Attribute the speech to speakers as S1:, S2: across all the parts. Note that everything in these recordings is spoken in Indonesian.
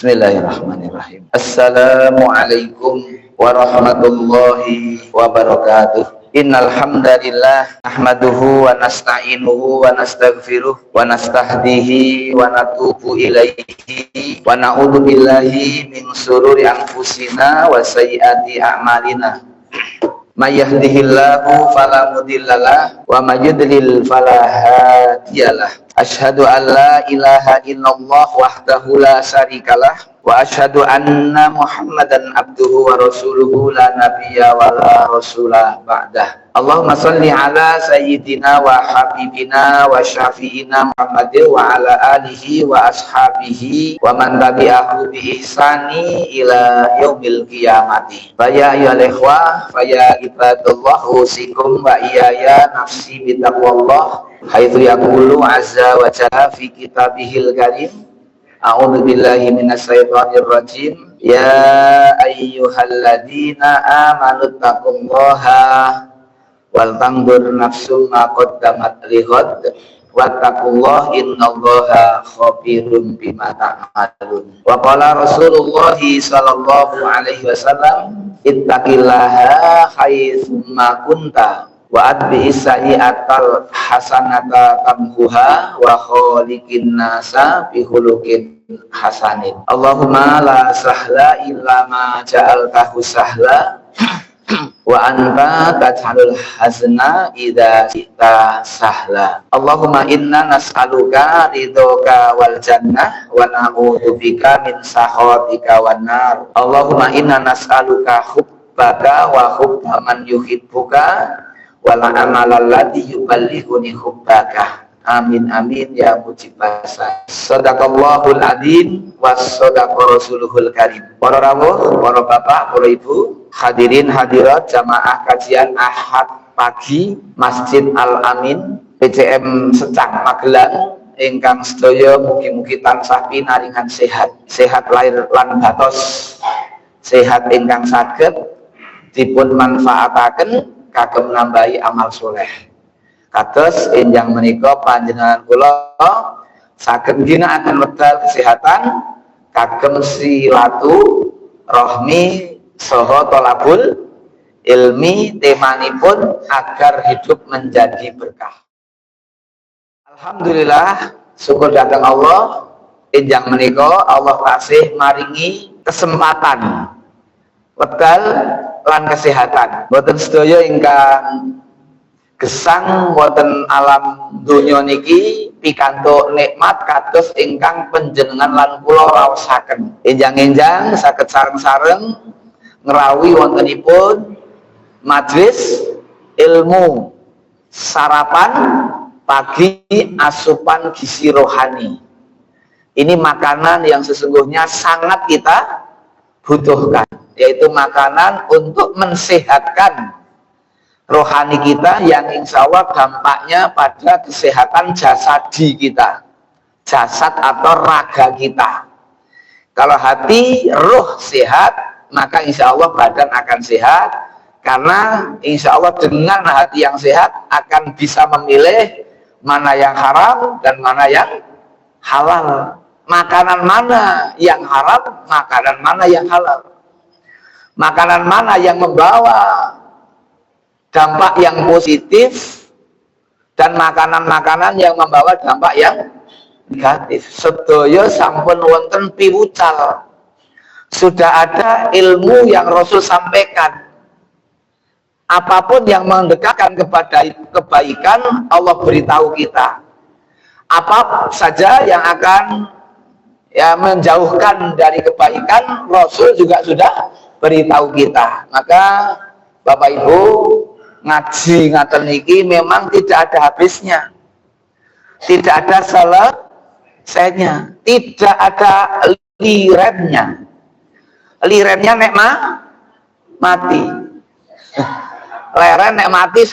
S1: Bismillahirrahmanirrahim. Assalamualaikum warahmatullahi wabarakatuh. Innal hamdalillah nahmaduhu wa nasta'inuhu wa nastaghfiruh wa nastahdihi wa natubu ilaihi wa na'udzu billahi min sururi anfusina wa sayyiati a'malina. May yahdihillahu fala mudhillalah wa may yudlil fala hadiyalah. Asyhadu an la ilaha illallah wahdahu la syarikalah wa asyhadu anna Muhammadan abduhu wa rasuluhu la nabiyya wa la rasula ba'dah. Allahumma shalli ala sayyidina wa habibina wa syafi'ina Muhammadin wa ala alihi wa ashabihi wa man tabi'ahu bi ihsani ila yaumil qiyamati. Fa ya ayyuhal ikhwah fa ya ibadallah usikum wa iyaya nafsi bi taqwallah haitsu yaqulu azza wa jalla fi kitabihil karim. A'udzu billahi minasyaitonir rajim. Ya ayyuhalladzina amanu taqullaha wal tandur nafsum ma qaddamat lighad wattaqullaha innallaha khabirum bima ta'malun. Wa qala Rasulullah sallallahu alaihi wasallam ittaqillaha haitsu ma kunta wa adbi'is sayyi'atal hasanata tamhuha wa khaliqin nasa bi khuluqin hasanin. Allahumma la sahla illa ma ja'altahu sahla wa anta taj'alul hazna idza syi'ta sahla. Allahumma inna nas'aluka ridhoka wal jannah wa na'udzubika min sakhatika wan nar. Allahumma inna nas'aluka hubbaka wa hubba man yuhibbuka wal amalal ladzi yuballighuni hubbaka. Amin amin ya mujibasa. Shadaqallahul adzim was shadaqa rasuluhul karim. Para rawuh, para bapak, para ibu, hadirin hadirat jamaah kajian Ahad pagi Masjid Al Amin PCM Secang Magelang ingkang sedaya mugi-mugi tansah pinaringan sehat, sehat lahir lan batos, sehat ingkang saged dipun manfaataken kagem nambahi amal soleh. Kados enjang menika panjenengan kula saged ginakaken wekdal kesehatan kagem silatu rahmi saha thalabul ilmi, temanipun agar hidup menjadi berkah. Alhamdulillah, syukur dhateng Allah enjang menika Allah tasih maringi kesempatan wekdal lan kesehatan. Boten sedaya ingkang gesang wonten alam donya niki pikantuk nikmat kados ingkang panjenengan lan kula raosaken. Enjang-enjang saged sareng-sareng ngerawi wontenipun majelis ilmu sarapan pagi asupan gizi rohani. Ini makanan yang sesungguhnya sangat kita butuhkan, yaitu makanan untuk mensehatkan rohani kita yang insya Allah dampaknya pada kesehatan jasadi kita, jasad atau raga kita. Kalau hati, roh sehat, maka insya Allah badan akan sehat, karena insya Allah dengan hati yang sehat akan bisa memilih mana yang haram dan mana yang halal, makanan mana yang haram, makanan mana yang halal, makanan mana yang membawa dampak yang positif dan makanan-makanan yang membawa dampak yang negatif. Sedaya sampun wonten piwucal, sudah ada ilmu yang Rasul sampaikan. Apapun yang mendekatkan kepada kebaikan, Allah beritahu kita. Apa saja yang akan menjauhkan dari kebaikan, Rasul juga sudah beritahu kita. Maka Bapak Ibu, ngaji ngaten niki memang tidak ada habisnya, tidak ada selesainya, tidak ada liremnya. Liremnya nek mati, leren nek mati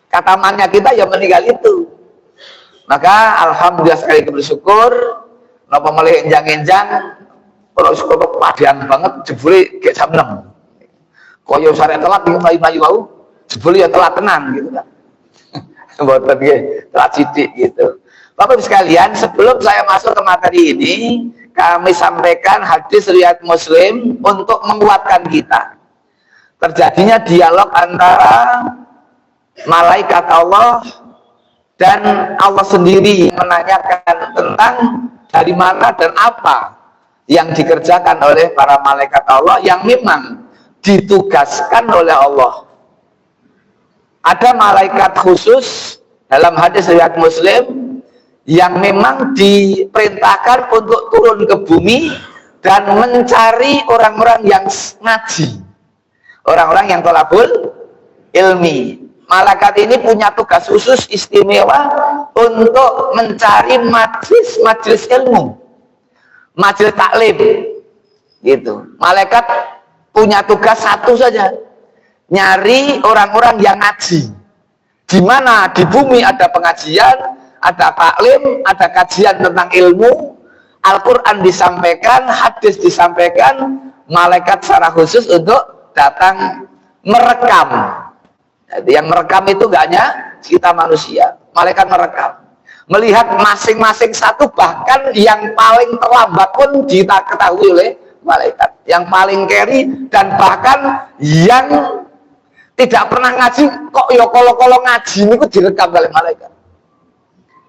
S1: katamannya kita ya meninggal itu. Maka alhamdulillah sekali bersyukur napa melih enjang-enjang ora cukup padian banget jebule gek jam 6. Koyo sare telat mlayu-mlayu wau jebule ya telat tenan gitu kan. Mboten nggih, telat sithik gitu. Bapak Ibu sekalian, sebelum saya masuk ke materi ini, kami sampaikan hadis riwayat Muslim untuk menguatkan kita. Terjadinya dialog antara malaikat Allah dan Allah sendiri menanyakan tentang dari mana dan apa yang dikerjakan oleh para malaikat Allah yang memang ditugaskan oleh Allah. Ada malaikat khusus dalam hadis riwayat Muslim yang memang diperintahkan untuk turun ke bumi dan mencari orang-orang yang ngaji, orang-orang yang thalabul ilmi. Malaikat ini punya tugas khusus istimewa untuk mencari majelis ilmu, majelis taklim gitu. Malaikat punya tugas satu saja, nyari orang-orang yang ngaji. Di mana di bumi ada pengajian, ada taklim, ada kajian tentang ilmu, Al-Quran disampaikan, hadis disampaikan, malaikat secara khusus untuk datang merekam. Jadi yang merekam itu gak hanya kita manusia, malaikat merekam, melihat masing-masing satu, bahkan yang paling terlambat pun diketahui oleh malaikat, yang paling carry, dan bahkan yang tidak pernah ngaji kok ya kalau ngaji ini direkam oleh malaikat.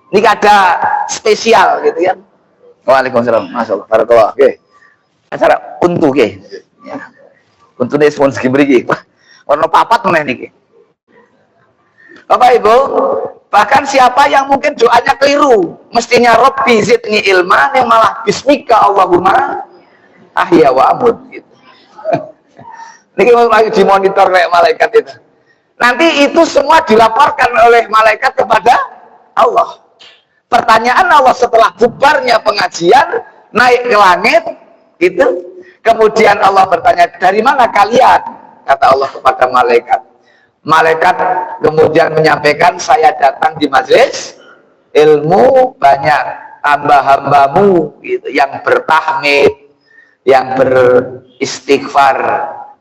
S1: Ini ada spesial gitu kan. Waalaikumsalam. Masyaallah. Barakallah. Oke. Acara untu ke. Ya. Untune spons mriki. Warna papat meneh niki. Bapak Ibu, bahkan siapa yang mungkin doanya keliru, mestinya Rabbi zidni ilman, yang malah bismika Allahumma ahya wa amut gitu. Niki lagi dimonitor oleh malaikat itu. Nanti itu semua dilaporkan oleh malaikat kepada Allah. Pertanyaan Allah setelah bubarnya pengajian, naik ke langit gitu. Kemudian Allah bertanya, dari mana kalian? Kata Allah kepada malaikat. Malaikat kemudian menyampaikan, saya datang di majelis ilmu, banyak hamba-hambamu gitu, yang bertahmid, yang beristighfar,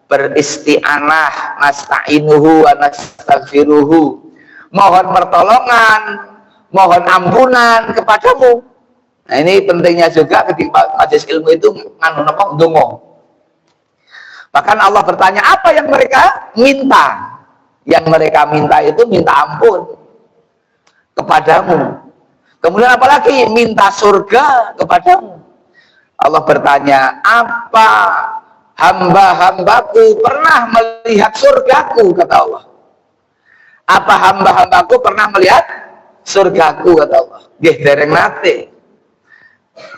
S1: beristi'anah, nasta'inuhu wa nastaghfiruhu, mohon pertolongan, mohon ampunan kepadamu. Nah ini pentingnya juga ketika majelis ilmu itu ndonga. Bahkan Allah bertanya, apa yang mereka minta? Yang mereka minta itu minta ampun kepadamu. Kemudian apalagi? Minta surga kepadamu. Allah bertanya, apa hamba-hambaku pernah melihat surgaku? Kata Allah. Apa hamba-hambaku pernah melihat surgaku? Kata Allah. Nggih dereng nate.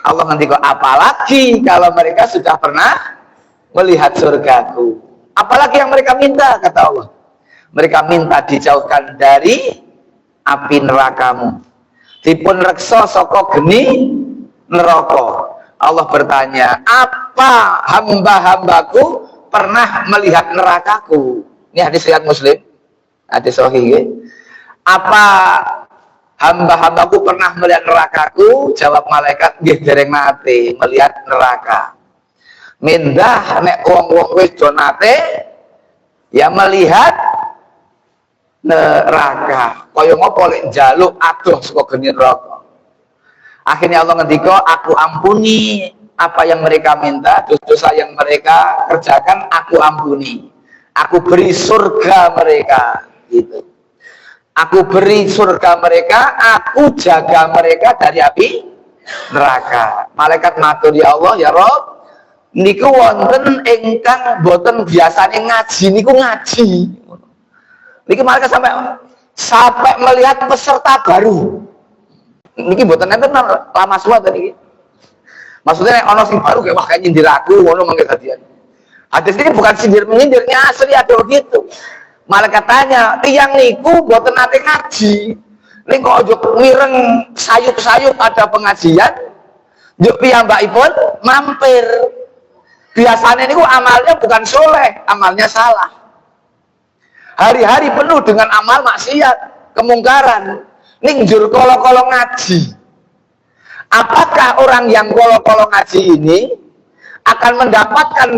S1: Allah nanti kok apalagi kalau mereka sudah pernah melihat surgaku. Apalagi yang mereka minta? Kata Allah. Mereka minta dijauhkan dari api nerakamu, dipun reksa saka geni neraka. Allah bertanya, apa hamba-hambaku pernah melihat nerakaku? Ini hadis riwayat Muslim, hadis sahih. Apa hamba-hambaku pernah melihat nerakaku? Jawab malaikat, nggih dereng nate melihat neraka. Mindah nek wong-wong wis do nate ya melihat neraka, kaya ngopo lek njaluk adoh saka geni neraka. Akhirnya Allah ngendika, aku ampuni apa yang mereka minta, dosa yang mereka kerjakan aku ampuni. Aku beri surga mereka gitu. Aku beri surga mereka, aku jaga mereka dari api neraka. Malaikat matur, ya Allah, ya Rabb, niku wonten ingkang boten biasane ngaji niku ngaji. Niki malaikat sampai melihat peserta baru. Niki mboten enten lama suwat niki. Maksudnya ono sing baru kayak wah kayak nyindir aku ngono mangke dadian. Hadis ini bukan sindir-menyindirnya, asli ada begitu. Malaikat tanya, tiyang niku mboten nate ngaji. Ning kok aja mireng sayup-sayup ada pengajian. Njuk piyambakipun mampir. Biasanya niku amalnya bukan soleh, amalnya salah. Hari-hari penuh dengan amal maksiat, kemungkaran. Ning njur kala-kala ngaji. Apakah orang yang kala-kala ngaji ini akan mendapatkan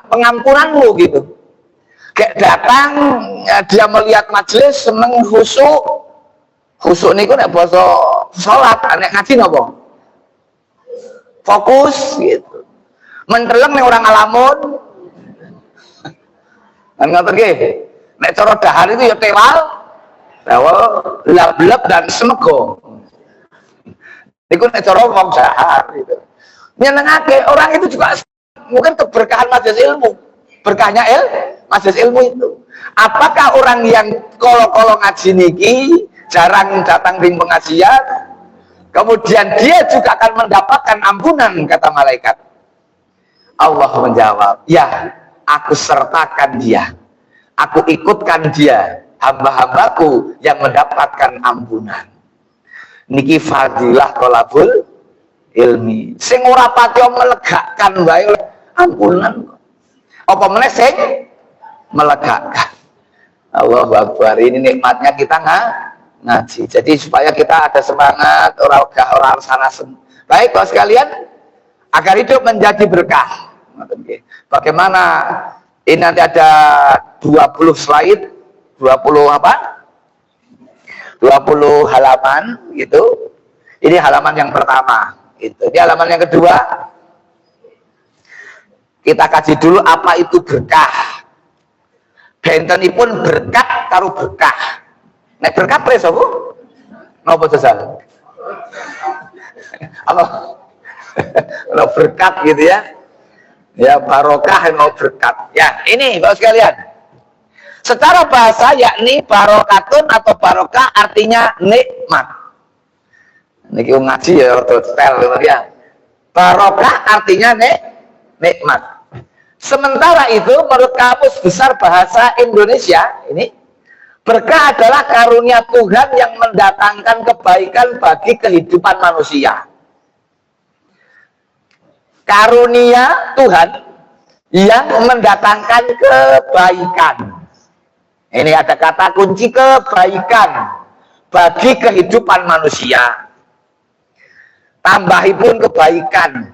S1: pengampunanmu gitu? Kayak datang, dia melihat majelis seneng khusyuk. Khusyuk niku nek basa salat, nek ngaji napa? fokus gitu. Mendeleng nih orang ngalamun. Kan ngoten nggih. Nek cara dahar itu ya tewal, lab-lab dan semego. Iku nek cara wong dahar gitu. Nyenengake orang itu juga mungkin keberkahan majelis ilmu. Berkahnya majelis ilmu itu. Apakah orang yang kolo-kolo ngaji niki, jarang datang di pengajian, kemudian dia juga akan mendapatkan ampunan, kata malaikat. Allah menjawab, ya, aku sertakan dia, aku ikutkan dia, hamba-hambaku yang mendapatkan ampunan. Niki fadilah tolabul ilmi. Sing ora pati melegakan wae ampunan. Apa meneh sing melegakan. Allahu Akbar. Ini nikmatnya kita ngaji. Jadi supaya kita ada semangat, orang sana. Baik, Bapak sekalian, agar hidup menjadi berkah. Bagaimana ini nanti ada 20 slide, 20 apa? 20 halaman gitu. Ini halaman yang pertama gitu. Ini halaman yang kedua. Kita kaji dulu apa itu berkah. Bentenipun berkat karo berkah. Nek berkah preso Bu? Napa sesal? Kalau berkat gitu ya. Ya barokah mau berkat. Ya, ini Bapak sekalian. Secara bahasa yakni barokatun atau barokah artinya nikmat. Niki ngaji ya hotel ya. Barokah artinya nikmat. Sementara itu menurut Kamus Besar Bahasa Indonesia ini berkah adalah karunia Tuhan yang mendatangkan kebaikan bagi kehidupan manusia. Karunia Tuhan yang mendatangkan kebaikan. Ini ada kata kunci kebaikan bagi kehidupan manusia. Tambahipun kebaikan.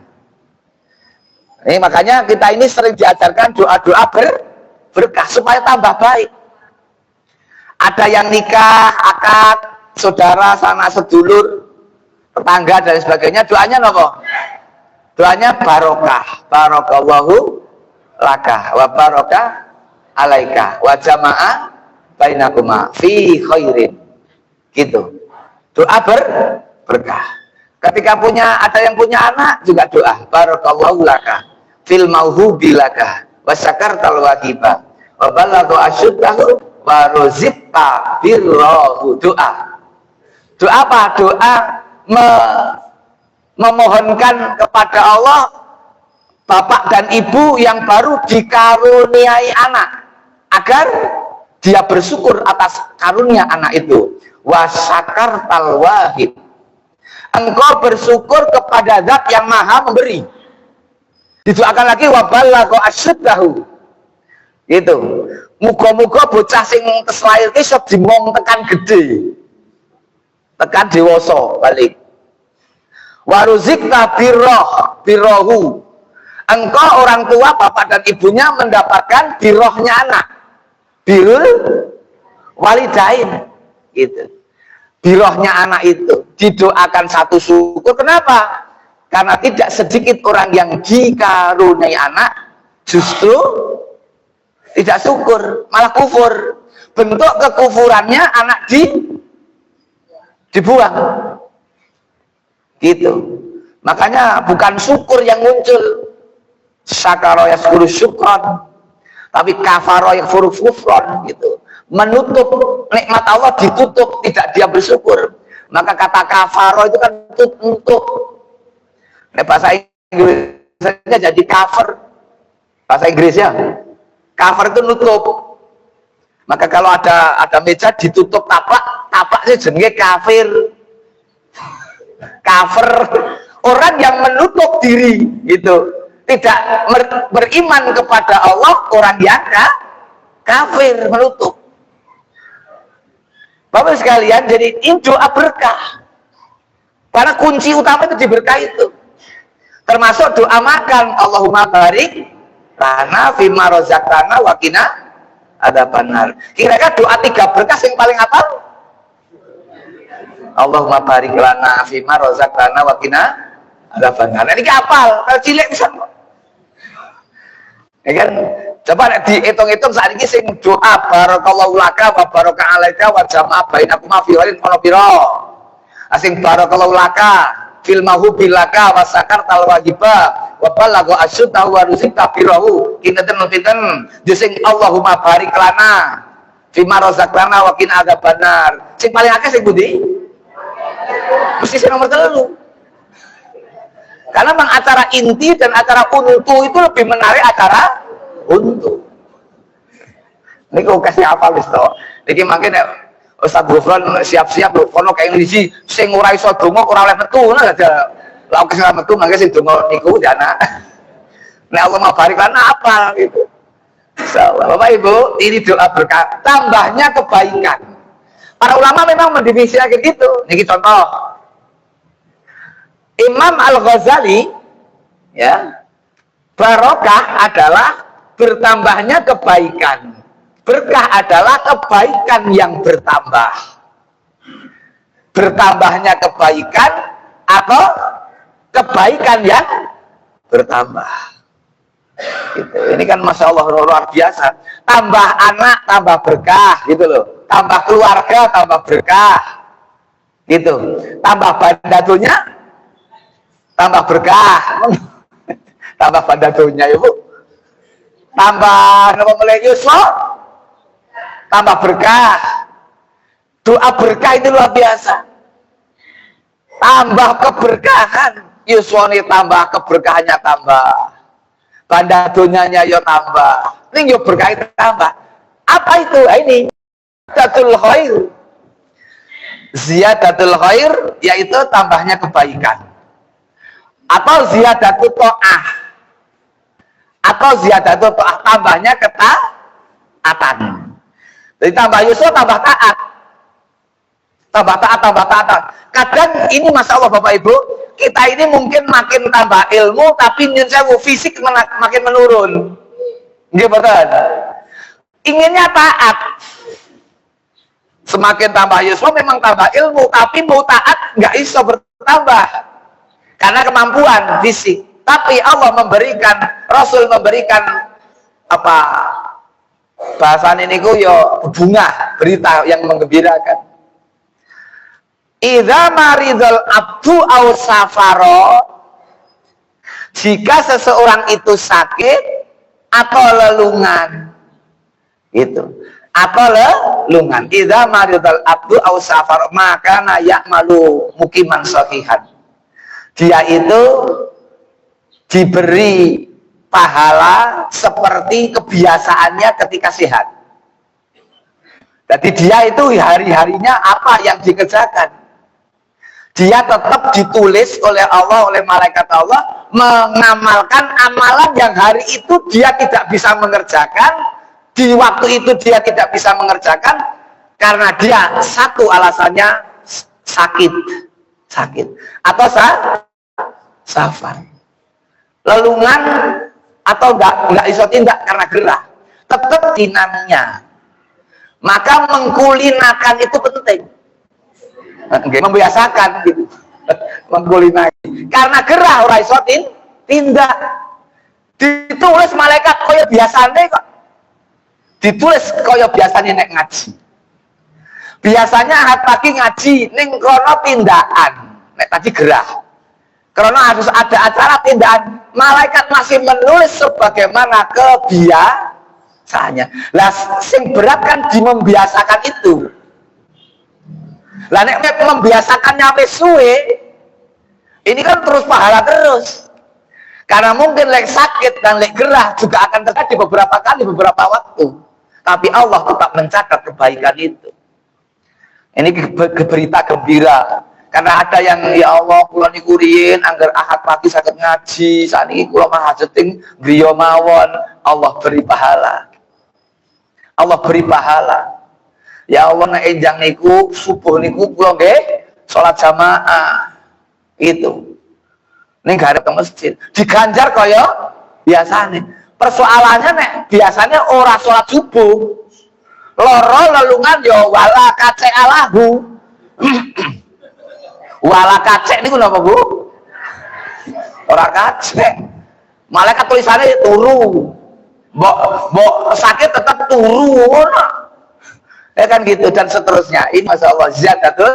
S1: Ini makanya kita ini sering diajarkan doa-doa berkah supaya tambah baik. Ada yang nikah, akad, saudara, sanak sedulur, tetangga dan sebagainya, doanya apa? Doanya barokah. Barokallahu laka wa barokah alaika wa jama'a bainakuma fi khairin. Gitu. Doa berkah. Ketika ada yang punya anak juga doa barakallahu laka fil mauhubi laka wa syakartal wajiba wa balagha asyuddahu wa ruzqta birrahu. Doa apa? Doa memohonkan kepada Allah bapak dan ibu yang baru dikaruniai anak agar dia bersyukur atas karunia anak itu. Wa syakartal wahid, engkau bersyukur kepada zat yang maha memberi. Didoakan lagi wabalagha asyuddahu. Gitu. Muga-muga bocah sing tes lair ki iso dimong tekan gede. Tekan dewasa balik. Waruzikta birrohu. Engkau orang tua bapak dan ibunya mendapatkan birrohnya anak. Birrul walidain. Gitu. Birrohnya anak itu didoakan satu syukur. Kenapa? Karena tidak sedikit orang yang dikaruniai anak justru tidak syukur, malah kufur. Bentuk kekufurannya anak dibuang. Gitu. Makanya bukan syukur yang muncul. Syakara yaskuru syukran, tapi kafara yakfuru kufran gitu. Menutup nikmat Allah, ditutup, tidak dia bersyukur. Maka kata kafaro itu kan tutup. Nah, bahasa Inggrisnya jadi cover. Bahasa Inggrisnya cover itu nutup. Maka kalau ada meja ditutup tapaknya jenenge kafir. Cover, orang yang menutup diri gitu. Tidak beriman kepada Allah, orang yang kafir, menutup. Bapak sekalian, jadi ini doa berkah. Karena kunci utama itu di berkah itu. Termasuk doa makan. Allahumma barik lana fima rozaqtana wa qina adzabannar. Kira-kira doa 3 berkah yang paling apa? Allahumma barik lana fima rozaqtana wa qina ada benar. Ini apal, kalau cilik bisa. Ya kan, coba dihitung-hitung saat ini sing doa barakallahu laka wa baraka alaika wa jama'a bainakuma fi khairin ono pira. Asing barakallahu laka fil mahubilaka wa sakartal wajiba wa balagha asyudda wa rusita birahu. Kinten pinten sing Allahumma barik lana fima razaqtana wa qina adzabannar. Sing paling akeh sing pundi? Mesti sing nomor 3. Karena memang acara inti dan acara untu itu lebih menarik acara untu. Ini kok kasih apa wis to? Iki mangke nek Ustaz Gufron siap-siap lho kono kayak ngisi sing ora iso donga ora oleh metu ngono aja. Lah kok sing metu mangke sing donga niku jana. Nek Allah mabarik lan apa gitu. Insyaallah. Bapak Ibu, ini doa berkah, tambahnya kebaikan. Para ulama memang mendefinisikan gitu. Niki contoh. Imam Al-Ghazali ya, barokah adalah bertambahnya kebaikan. Berkah adalah kebaikan yang bertambah. Bertambahnya kebaikan atau kebaikan yang bertambah. Gitu. Ini kan masya Allah luar biasa. Tambah anak tambah berkah gitu loh. Tambah keluarga tambah berkah. Gitu. Tambah bandatunya tambah berkah. Tambah bandatunya ibu. Tambah nama mulai Yusuf. Tambah berkah. Doa berkah itu luar biasa. Tambah keberkahan. Yuswani tambah keberkahannya tambah. Bandatunya yo tambah. Ini yo berkah itu tambah. Apa itu? Ini ziyadatul khair. Ziyadatul khair yaitu tambahnya kebaikan. Atau ziyadatul ta'ah. Atau ziyadatul ta'ah tambahnya ketaatan. Jadi tambah Yusuf tambah taat. Tambah taat, tambah taat. Kadang ini masya Allah Bapak Ibu, kita ini mungkin makin tambah ilmu tapi nyusun fisik makin menurun. Nggih betul. Inginnya taat. Semakin tambah Yusuf memang tambah ilmu, tapi mau taat nggak iso bertambah karena kemampuan fisik. Tapi Allah memberikan, Rasul memberikan apa bahasan ini ku yo bunga, berita yang menggembirakan. Idza maridul abdu aw safaro, jika seseorang itu sakit atau lelungan, itu atau lelungan. Idza maridul abdu aw safaro, maka nayak malu mukiman sahihan. Dia itu diberi pahala seperti kebiasaannya ketika sehat. Jadi dia itu hari-harinya apa yang dikerjakan, dia tetap ditulis oleh Allah, oleh malaikat Allah, mengamalkan amalan yang hari itu dia tidak bisa mengerjakan, di waktu itu dia tidak bisa mengerjakan, karena dia satu alasannya sakit atau safar, lelungan atau enggak iso tindak karena gerah, tetap dinamnya. Maka mengkulinakan itu penting. Membiasakan gitu. Mengkulinakan. Karena gerah ora iso tindak. Ditulis malaikat kaya biasane kok. Ditulis kaya biasane nek ngaji. Biasanya ahad pagi ngaji ning kono tindakan. Nek tadi gerah. Karena harus ada acara tindakan, malaikat masih menulis sebagaimana kebiasaannya. Lah sing berat kan di membiasakan itu. Lah nek membiasakannya wis suwe, ini kan terus pahala terus. Karena mungkin lek sakit dan lek gerah juga akan terjadi beberapa kali, beberapa waktu. Tapi Allah tetap mencatat kebaikan itu. Ini berita gembira. Karena ada yang ya Allah kula niku riyin anggar ahad pagi saged ngaji, saniki kula mahajeting griya mawon, Allah beri pahala. Allah beri pahala. Ya Allah nek enjang niku subuh niku kula nggih salat jamaah. Itu. Ning garep ke masjid, diganjar kaya biasane. Persoalannya nek biasanya ora salat subuh. Loro lelungan ya wala kacek alahu. Wala kacek niku napa Bu? Orang kacek. Malaikat tulisannya turu. Mbok sakit tetap turu. Ya kan gitu dan seterusnya. Ini Masya Allah ziyadatul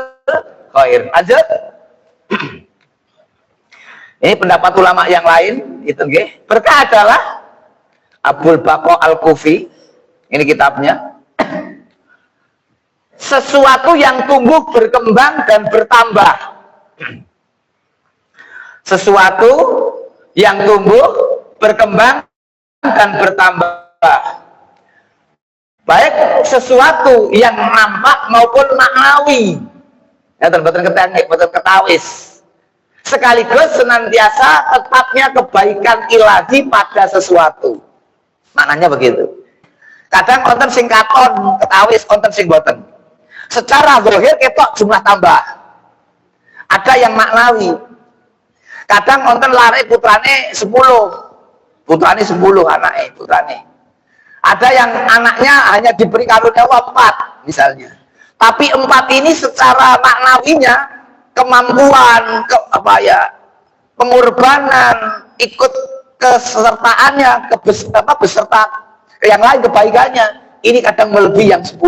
S1: khair. Lanjut. Ini pendapat ulama yang lain itu nggih. Berkah adalah Abdul Baqo Al-Kufi. Ini kitabnya. Sesuatu yang tumbuh, berkembang dan bertambah. Sesuatu yang tumbuh, berkembang dan bertambah. Baik sesuatu yang nampak maupun maknawi. Ya, betul keteknik, betul ketawis. Sekaligus senantiasa tetapnya kebaikan ilahi pada sesuatu. Maknanya begitu. Kadang konten sing katon ketawis, konten sing boten. Secara zahir ketok jumlah tambah. Ada yang maknawi. Kadang konten lari putrane 10. Putrane 10 anaknya, putrane. Ada yang anaknya hanya diberi karunia 4 misalnya. Tapi 4 ini secara maknawinya kemampuan, pengorbanan, ikut kesertaannya, beserta yang lain kebaikannya, ini kadang melebihi yang 10.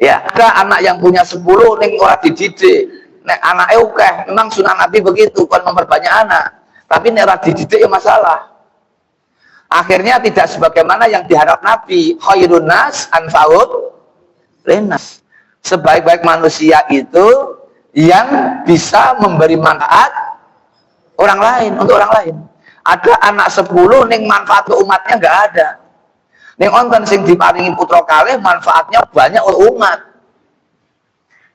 S1: Ya, ada anak yang punya 10 ning ora dididik. Nek anake akeh, memang sunah Nabi begitu, kan memperbanyak anak. Tapi nek ora dididik ya masalah. Akhirnya tidak sebagaimana yang diharap Nabi, khairun nas anfa'ut linnas. Sebaik-baik manusia itu yang bisa memberi manfaat orang lain, untuk orang lain. Ada anak 10 ning manfaat ke umatnya nggak ada. Ning onten sing diparingi putra kalih manfaatnya banyak untuk umat.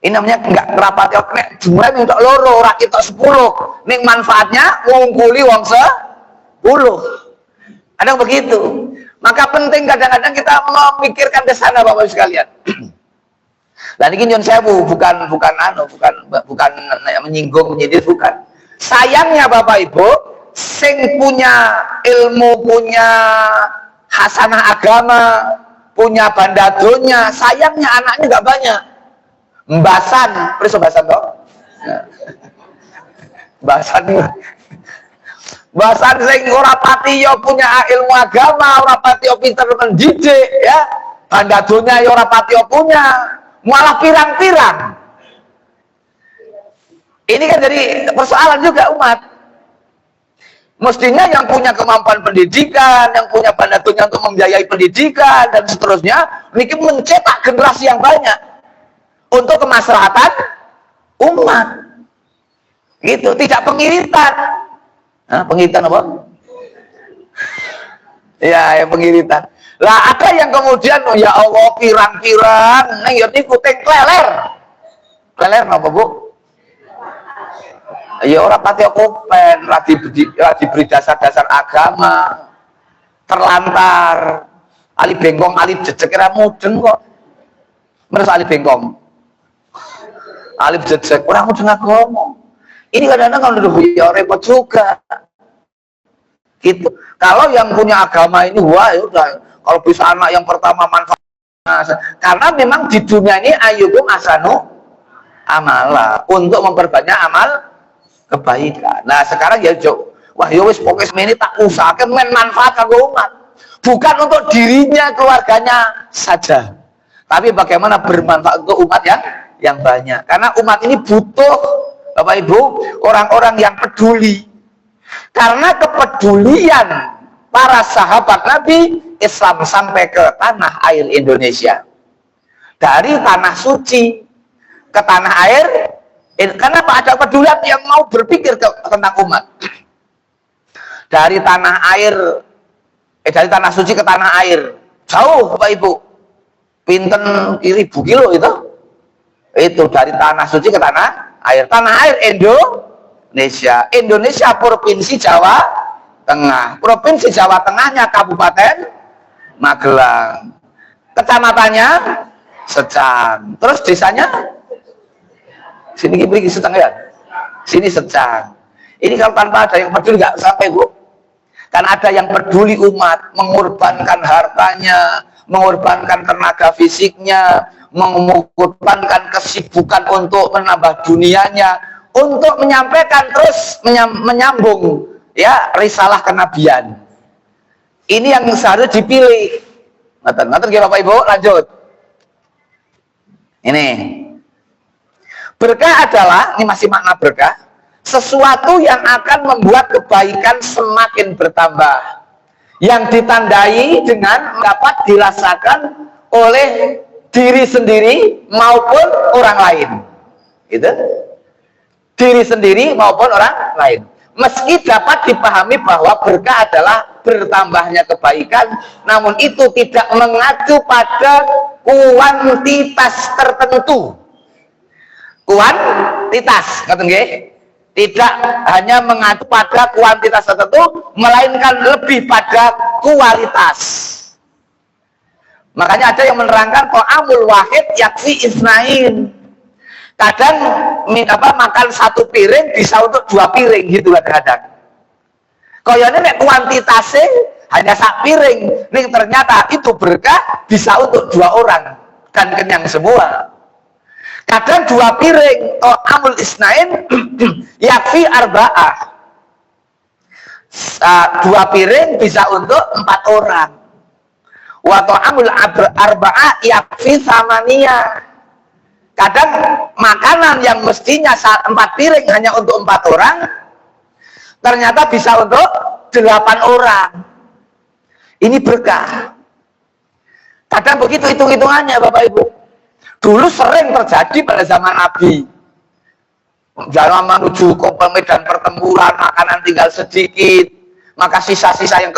S1: Ini namanya nggak rapati nek jumlahe untuk loro ora kita 10. Ning manfaatnya ngungkuli wong 10. Ada begitu. Maka penting kadang-kadang kita memikirkan ke sana Bapak Ibu sekalian. Dan ini nyun sewu, bukan menyinggung menyindir, bukan. Sayangnya Bapak Ibu, sing punya ilmu, punya hasanah agama, punya bandadonya, sayangnya anaknya nggak banyak. Mbasan, perso mbasan toh? Mbasan sing ora pati yo punya ilmu agama, ora pati yo pinter mendidik ya. Bandadonya yo ora pati yo punya. Malah pirang-pirang. Ini kan jadi persoalan juga umat. Mestinya yang punya kemampuan pendidikan, yang punya bandadonya untuk membiayai pendidikan dan seterusnya, ini mencetak generasi yang banyak untuk kemaslahatan umat. Gitu, tidak pengiritan. Nah, pengiritan apa? Ya, pengiritan. Lah ada yang kemudian ya Allah pirang-pirang nang ya niku teng kleler. Kleler napa, Bu? Ya ora pati kopen, lagi diberi dasar-dasar agama. Terlantar. Ali bengkong, ali jejeg ora mudeng kok. Meres ali bengkong. Ali jejeg ora mudeng agama. Ini kadang-kadang kalau ya repot juga. Gitu. Kalau yang punya agama ini wah ya udah. Kalau bisa anak yang pertama manfaat, karena memang di dunia ini ayyukum ahsanu amala, untuk memperbanyak amal kebaikan. Nah sekarang ya wah ya wis pokoknya ini tak usahakan manfaat kanggo umat, bukan untuk dirinya, keluarganya saja, tapi bagaimana bermanfaat untuk umat yang banyak. Karena umat ini butuh Bapak Ibu orang-orang yang peduli. Karena kepedulian para sahabat Nabi, Islam sampai ke tanah air Indonesia. Dari tanah suci ke tanah air, kenapa ada kepedulian yang mau berpikir tentang umat? Dari tanah air, dari tanah suci ke tanah air, jauh Bapak Ibu, pinten 1000 kilo itu dari tanah suci ke tanah air. Tanah air Indonesia, Indonesia provinsi Jawa Tengah, provinsi Jawa Tengahnya Kabupaten Magelang, kecamatannya Secang, terus desanya sini beri Secang ya, sini Secang. Ini kalau tanpa ada yang peduli nggak sampai Bu. Kan ada yang peduli umat, mengorbankan hartanya, mengorbankan tenaga fisiknya, mengorbankan kesibukan untuk menambah dunianya untuk menyampaikan terus menyambung ya risalah kenabian. Ini yang seharusnya dipilih. Ngoten Bapak Ibu, lanjut. Ini berkah adalah, ini masih makna berkah, sesuatu yang akan membuat kebaikan semakin bertambah, yang ditandai dengan dapat dirasakan oleh diri sendiri maupun orang lain. Itu diri sendiri maupun orang lain. Meski dapat dipahami bahwa berkah adalah bertambahnya kebaikan, namun itu tidak mengacu pada kuantitas tertentu. Kuantitas, ngerti nggih? Tidak hanya mengacu pada kuantitas tertentu, melainkan lebih pada kualitas. Makanya ada yang menerangkan ta'amul wahid yakfi isnain. Kadang makan satu piring bisa untuk 2 piring gitu kadang-kadang. Koyone nek kuantitasnya hanya sak piring, nih ternyata itu berkah bisa untuk 2 orang, kan kenyang semua. Kadang 2 piring amul isnain yakfi arba'ah. 2 piring bisa untuk 4 orang. Wa ta'amul arba'ah yakfi samaniyah. Kadang makanan yang mestinya 4 piring hanya untuk 4 orang, ternyata bisa untuk 8 orang. Ini berkah. Kadang begitu hitung-hitungannya Bapak Ibu. Dulu sering terjadi pada zaman Nabi. Jalan menuju ke medan pertempuran, makanan tinggal sedikit, maka sisa-sisa yang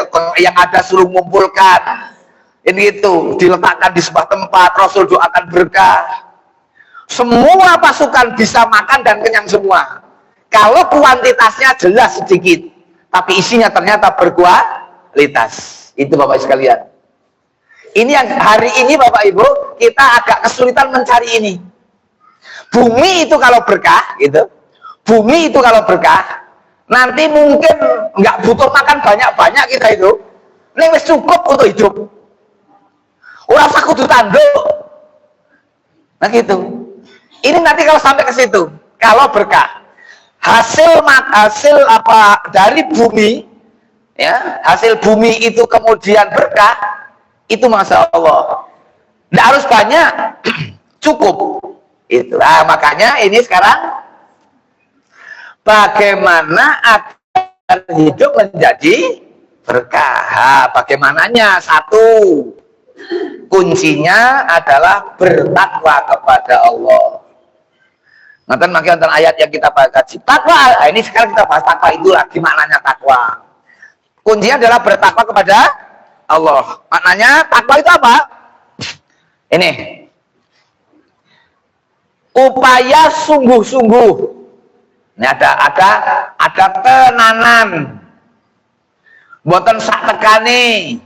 S1: ada suruh mengumpulkan. Ini itu diletakkan di sebuah tempat, Rasul doakan berkah. Semua pasukan bisa makan dan kenyang semua. Kalau kuantitasnya jelas sedikit, tapi isinya ternyata berkualitas. Itu Bapak sekalian. Ini yang hari ini Bapak Ibu kita agak kesulitan mencari ini. Bumi itu kalau berkah, gitu. Bumi itu kalau berkah, nanti mungkin nggak butuh makan banyak-banyak kita itu. Ini wis cukup untuk hidup. Ora usah kudu tanduk. Nah gitu. Ini nanti kalau sampai ke situ, kalau berkah, hasil apa dari bumi, ya hasil bumi itu kemudian berkah, itu masya Allah. Tidak harus banyak, cukup. Itu. Nah, makanya ini sekarang bagaimana agar hidup menjadi berkah. Bagaimananya? Satu, kuncinya adalah bertakwa kepada Allah. Nanti makin ayat yang kita kaji takwa. Nah, ini sekarang kita bahas takwa itu lagi maknanya takwa. Kuncinya adalah bertakwa kepada Allah. Maknanya takwa itu apa? Ini upaya sungguh-sungguh. Ini ada tenanan. Boten sak tekani.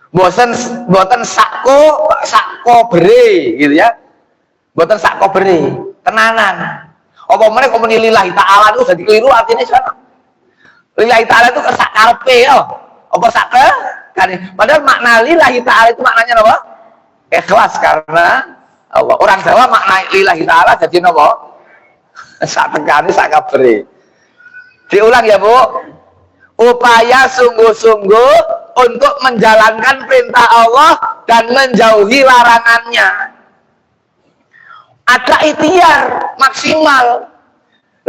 S1: Boten sakko beri gitu ya. Boten sakko beri. Tenanan. Apa meneh kok muni lillahi ta'ala itu jadi keliru artinya sana. Lillahi ta'ala itu sak karepe ya. Apa sak kan. Padahal makna lillahi ta'ala itu maknanya apa? Ikhlas karena Allah. Orang Jawa makna lillahi ta'ala jadi apa? Sak tekani sak kabare. Diulang ya, Bu. Upaya sungguh-sungguh untuk menjalankan perintah Allah dan menjauhi larangannya. Ada ikhtiar maksimal.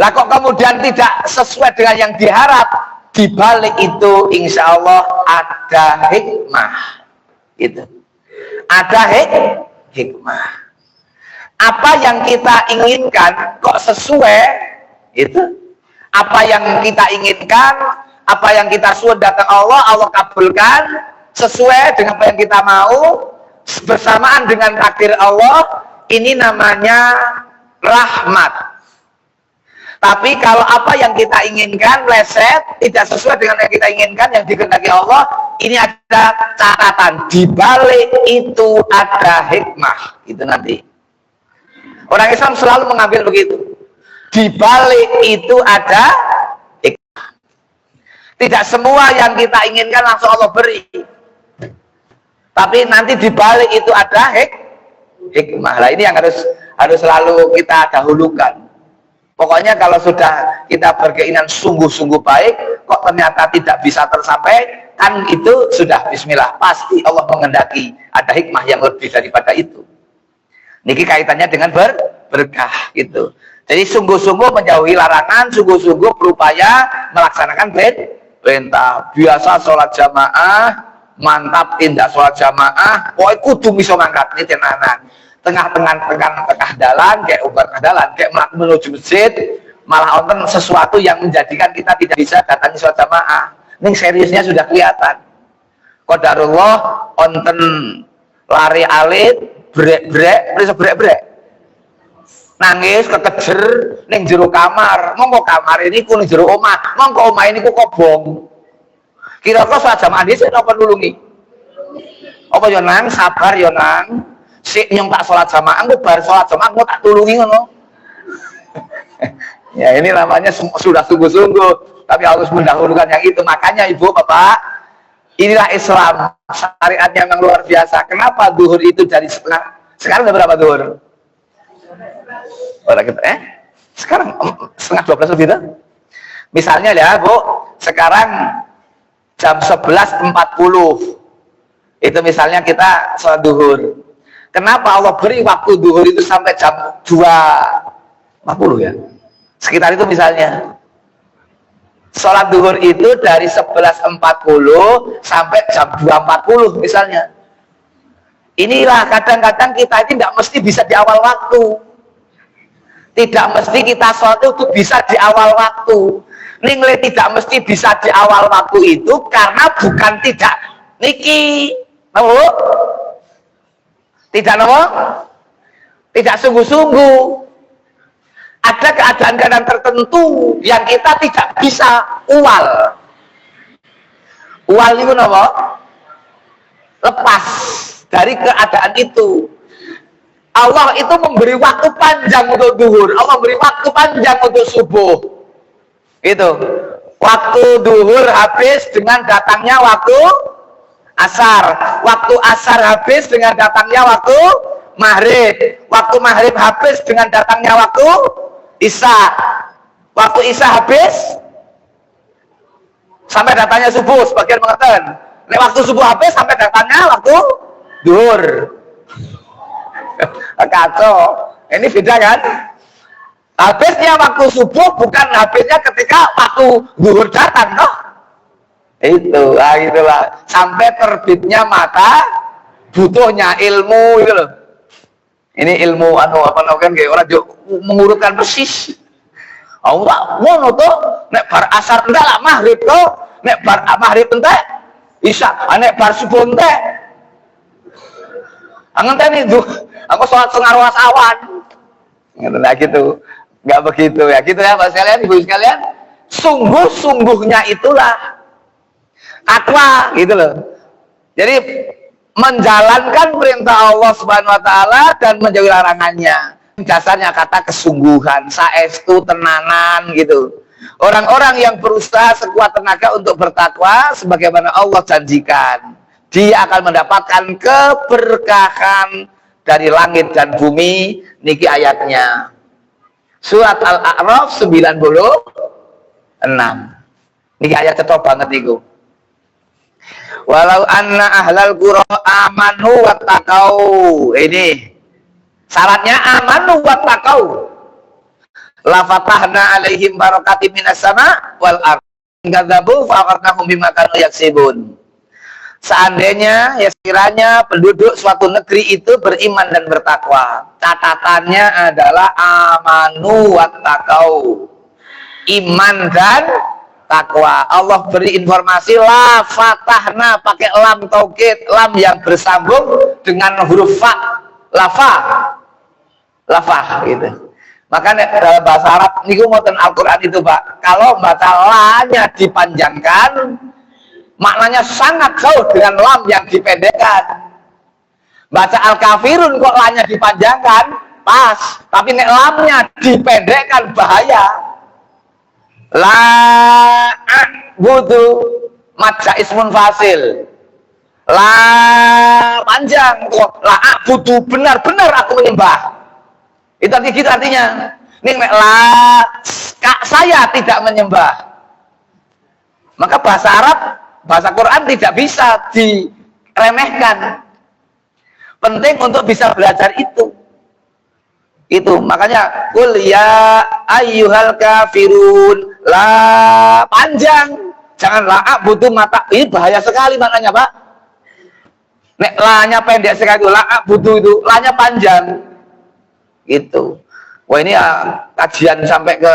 S1: Lah kok kemudian tidak sesuai dengan yang diharap? Di balik itu insya Allah ada hikmah. Itu. Ada hikmah. Apa yang kita inginkan kok sesuai? Itu. Apa yang kita inginkan, apa yang kita sudah datang Allah kabulkan sesuai dengan apa yang kita mau bersamaan dengan takdir Allah. Ini namanya rahmat. Tapi kalau apa yang kita inginkan meleset, tidak sesuai dengan yang kita inginkan, yang dikehendaki Allah, ini ada catatan. Di balik itu ada hikmah. Itu nanti. Orang Islam selalu mengambil begitu. Di balik itu ada hikmah. Tidak semua yang kita inginkan langsung Allah beri. Tapi nanti di balik itu ada hikmah. Lah ini yang harus selalu kita dahulukan. Pokoknya kalau sudah kita berkeinginan sungguh-sungguh baik, kok ternyata tidak bisa tersampaikan, itu sudah bismillah. Pasti Allah mengendaki ada hikmah yang lebih daripada itu. Niki kaitannya dengan berkah gitu. Jadi sungguh-sungguh menjauhi larangan, sungguh-sungguh berupaya melaksanakan perintah. Biasa sholat jamaah, mantap tindak sholat jamaah, pokoknya kudu bisa mangkat ini tenanan. Tengah dalan kayak dalan kayak menuju masjid malah onten sesuatu yang menjadikan kita tidak bisa datangi sholat jamaah. Ini seriusnya sudah kelihatan. Qadarullah onten lari alit brek nangis kekejer ning jero kamar. Mongko kamar ini ku ning jero omah, mongko omah ini ku kobong. Kira-kira sholat jamaah dhisik apa nulungi? Apa yo nang sabar yo nang. Sik nyong tak sholat jamaah, aku bar sholat jamaah aku tak tulungi ngono. Ya ini namanya sudah sungguh-sungguh, tapi harus mendahulukan yang itu. Makanya ibu bapak, inilah Islam, syariatnya memang luar biasa. Kenapa duhur itu dari sekarang udah berapa duhur? Sekarang setengah 12 lebih dah. Misalnya ya bu, sekarang jam 11.40 itu misalnya kita sholat duhur. Kenapa Allah beri waktu duhur itu sampai jam 2.40 ya? Sekitar itu misalnya. Sholat duhur itu dari 11.40 sampai jam 2.40 misalnya. Inilah kadang-kadang kita ini tidak mesti bisa di awal waktu. Tidak mesti kita sholat itu bisa di awal waktu. Nilai tidak mesti bisa di awal waktu itu karena bukan tidak niki. Tahu? Tidak apa? Tidak sungguh-sungguh. Ada keadaan-keadaan tertentu yang kita tidak bisa uwal. Uwal itu apa? Lepas dari keadaan itu. Allah itu memberi waktu panjang untuk duhur. Allah memberi waktu panjang untuk subuh. Itu. Waktu duhur habis dengan datangnya waktu asar. Waktu asar habis dengan datangnya waktu maghrib. Waktu maghrib habis dengan datangnya waktu isya. Waktu isya habis sampai datangnya subuh. Sebagian mengatakan waktu subuh habis sampai datangnya waktu duhur. Kacau. Ini beda kan? Habisnya waktu subuh bukan habisnya ketika waktu duhur datang, no? Itu, itulah sampai terbitnya mata, butuhnya ilmu itu loh. Ini ilmu apa namanya kayak orang mengurutkan persis. Allah, ngono tuh, nek bar asar enggak lah maghrib tuh, nek bar maghrib entek, isya, nek bar subuh entek. Ngenteni itu, aku sholat sengaruh awan. Nggak gitu, nggak begitu ya, gitu ya Pak sekalian, ibu sekalian. Sungguh-sungguhnya itulah takwa gitu loh. Jadi menjalankan perintah Allah Subhanahu wa taala dan menjauhi larangannya. Dasarnya kata kesungguhan, saestu tenanan gitu. Orang-orang yang berusaha sekuat tenaga untuk bertakwa sebagaimana Allah janjikan, dia akan mendapatkan keberkahan dari langit dan bumi. Niki ayatnya. Surat Al-A'raf 96. Niki ayat cetop banget niku. Walau anna ahlal qura amanu wattaqau. Ini syaratnya amanu wattaqau. La fatahna alaihim barakatim minas sama wal ardh. Kadzabu fa akhadnahum bima kanu yaksibun. Seandainya ya sekiranya penduduk suatu negeri itu beriman dan bertakwa, catatannya adalah amanu wattaqau. Iman dan takwa. Allah beri informasi la fatahna pakai lam taukid, lam yang bersambung dengan huruf fa, lafa gitu. Makanya dalam bahasa Arab niku ngoten Al-Qur'an itu Pak, kalau baca la-nya dipanjangkan maknanya sangat jauh dengan lam yang dipendekkan. Baca Al-Kafirun kok la-nya dipanjangkan pas, tapi nek lamnya dipendekkan bahaya. La a'budu madja ismun fasil. La panjang kok, la a'budu benar-benar aku menyembah. Itu artinya. Ning nek saya tidak menyembah, maka bahasa Arab, bahasa Quran tidak bisa diremehkan. Penting untuk bisa belajar itu. Itu makanya qul ya ayyuhal kafirun, la panjang, jangan la butuh mata. Ini bahaya sekali maknanya, Pak. Nek la-nya pendek sekali, la butuh itu, la-nya panjang. Gitu. Wah, ini ya kajian sampai ke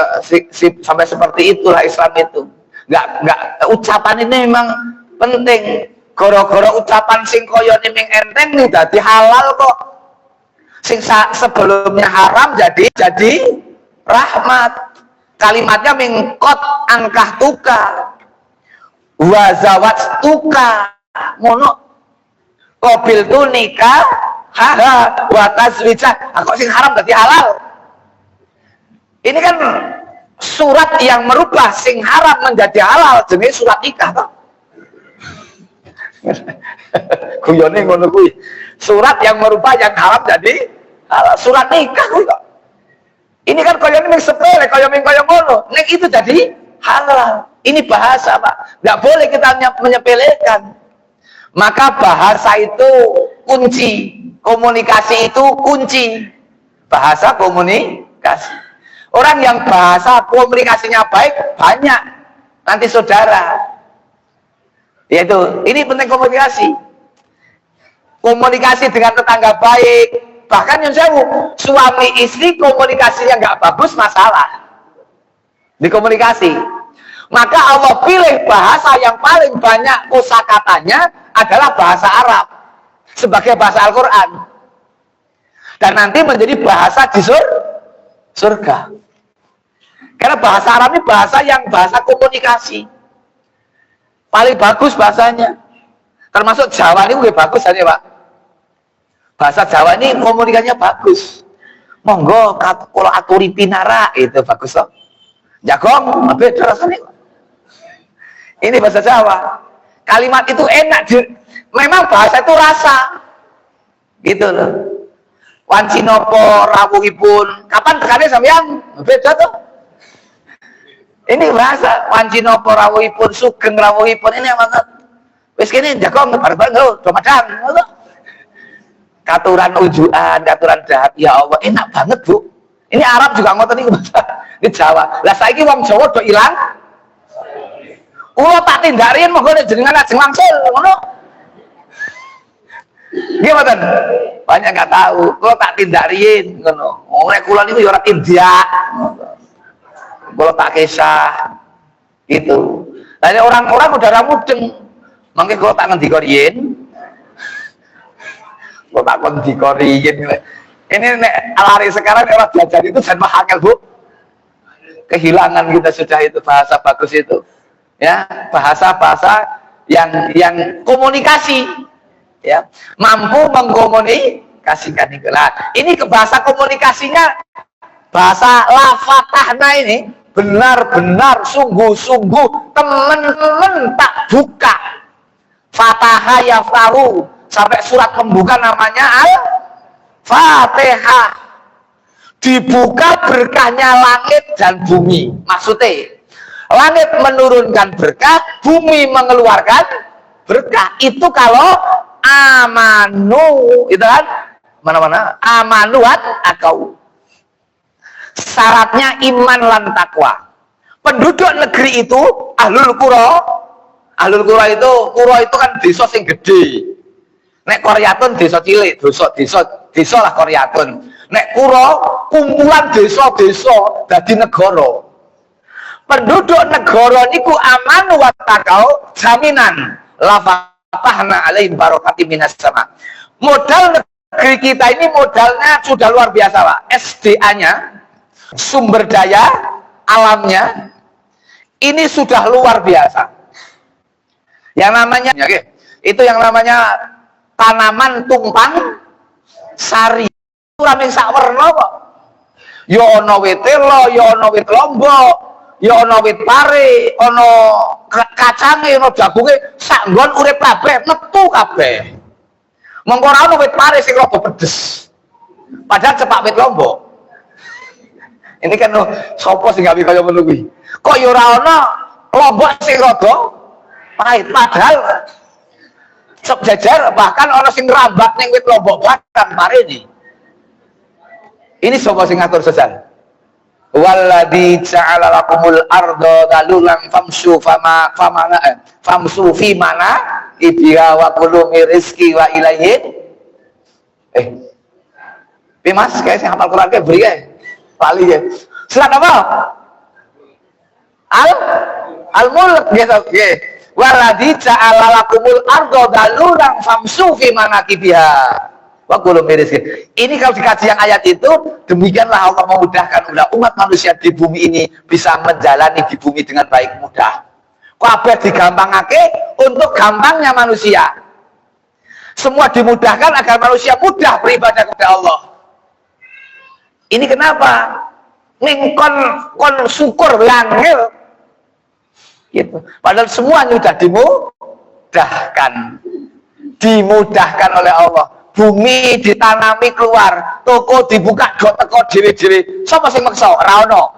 S1: sampai seperti itulah Islam itu. Enggak ucapan ini memang penting. Goro-goro ucapan sing koyo ning enteng nih dadi halal kok. Sing sebelumnya haram jadi rahmat. Kalimatnya mingkot angkah tuka wazawat tuka mono kobil tu nikah haha watas wicah. Kok sing haram jadi halal. Ini kan surat yang merubah sing haram menjadi halal, jenis surat nikah toh. Guyone ngono kuwi. Surat yang merubah yang haram jadi halal, surat nikah kuwi kok. Ini kan koyo ning sepele, koyo ngono. Nek itu jadi halal. Ini bahasa, Pak. Enggak boleh kita menyepelekan. Maka bahasa itu kunci, komunikasi itu kunci. Bahasa komunikasi. Orang yang bahasa komunikasinya baik banyak nanti saudara. Yaitu ini penting komunikasi. Komunikasi dengan tetangga baik. Bahkan yang saya suami istri komunikasinya nggak bagus masalah di komunikasi. Maka Allah pilih bahasa yang paling banyak kosakatanya adalah bahasa Arab sebagai bahasa Al-Quran. Dan nanti menjadi bahasa di surga. Karena bahasa Arab ini bahasa yang bahasa komunikasi. Paling bagus bahasanya. Termasuk Jawa ini lebih bagus aja, Pak. Bahasa Jawa ini komunikasinya bagus. Monggo kalau aturi pinara itu bagus loh. Jagong, beda rasanya. Ini bahasa Jawa. Kalimat itu enak. Memang bahasa itu rasa. Gitu loh. Wanci nopo rawuhipun. Kapan tekannya sampean? Beda tuh. Ini bahasa wanci nopo rawuhipun, sugeng rawuhipun ini banget. Wis kene jagong bareng-bareng lho, Ramadan. Katuran ujuan, katuran dahar. Ya Allah, enak banget, Bu. Ini Arab juga ngoten iki bahasa. Ini Jawa. Lah saiki wong Jawa do ilang. Kula tak tindakin monggo jenengan ajeng wangsul ngono. Nggih mboten? Banyak enggak tahu. Kula tak tindakin ngono. Ora kula niku ya ora tindak. Kula tak kesah. Gitu. Lah orang-orang udah mudeng. Mangke kula tak ngendika riyen. Kula tak ngendika riyen. Ini nek lari sekarang orang belajar itu dan mahal, Bu. Kehilangan kita sudah itu bahasa bagus itu. Ya, bahasa-bahasa yang komunikasi, ya, mampu mengkomunikasikan itu. Nah, ini ke bahasa komunikasinya, bahasa lafatahna ini benar-benar sungguh-sungguh temen-temen tak buka. Fataha yaftahu sampai surat pembuka namanya Al-Fatihah. Dibuka berkahnya langit dan bumi. Maksudnya langit menurunkan berkah, bumi mengeluarkan berkah. Itu kalau amanu, itu kan mana-mana amanuat akau. Syaratnya iman lan takwa. Penduduk negeri itu ahlul qura. Ahlul qura itu kan desa sing gede. Nek Koryatun desa cilik, desa lah Koryatun. Nek qura kumpulan desa-desa dadi negara. Penduduk negara niku aman wa taqau, jaminan la fatahna alaihim barokati minas sama. Modal negeri kita ini modalnya sudah luar biasa, Pak. SDA-nya, sumber daya alamnya ini sudah luar biasa. Yang namanya itu yang namanya tanaman tumpang sari. Rame sak werna kok. Ya ana wit telo, ya ana wit lombok, ya ana wit pare, ana kacange, ana jagunge, sak nggon urip kabeh, metu kabeh. Mengko ora ana wit pare sing rada pedes. Padahal cepak wit lombok. Ini kan sapa sing gawe kaya ngono kuwi. Kok ya ora ana Lombok sing rada pahit, padahal sok jajar bahkan ana sing ngrambak ning wit Lombok Batang parene. Ini sapa sing ngatur sesal? Walladzi ja'ala lakumul arda dalulan famsu famsu fi mana ibiha wa kulu min rizqi wa ilaihi. Mas kayak sing hafal Quran kayak beri kayak Pali ya. Surat apa? Al-Mulk gitu. Nggih. Walladzi ja'ala lakumul arda dalulan famsu fi manakibiha wa kulu min rizqi. Ini kalau dikaji yang ayat itu, demikianlah Allah memudahkan umat manusia di bumi ini bisa menjalani di bumi dengan baik mudah. Kabeh digampangake untuk gampangnya manusia. Semua dimudahkan agar manusia mudah beribadah kepada Allah. Ini kenapa? Kon syukur langil. Gitu. Padahal semuanya sudah dimudahkan oleh Allah. Bumi ditanami keluar, toko dibuka do teko dhewe-dhewe. Sapa sing meksa? Ora ono.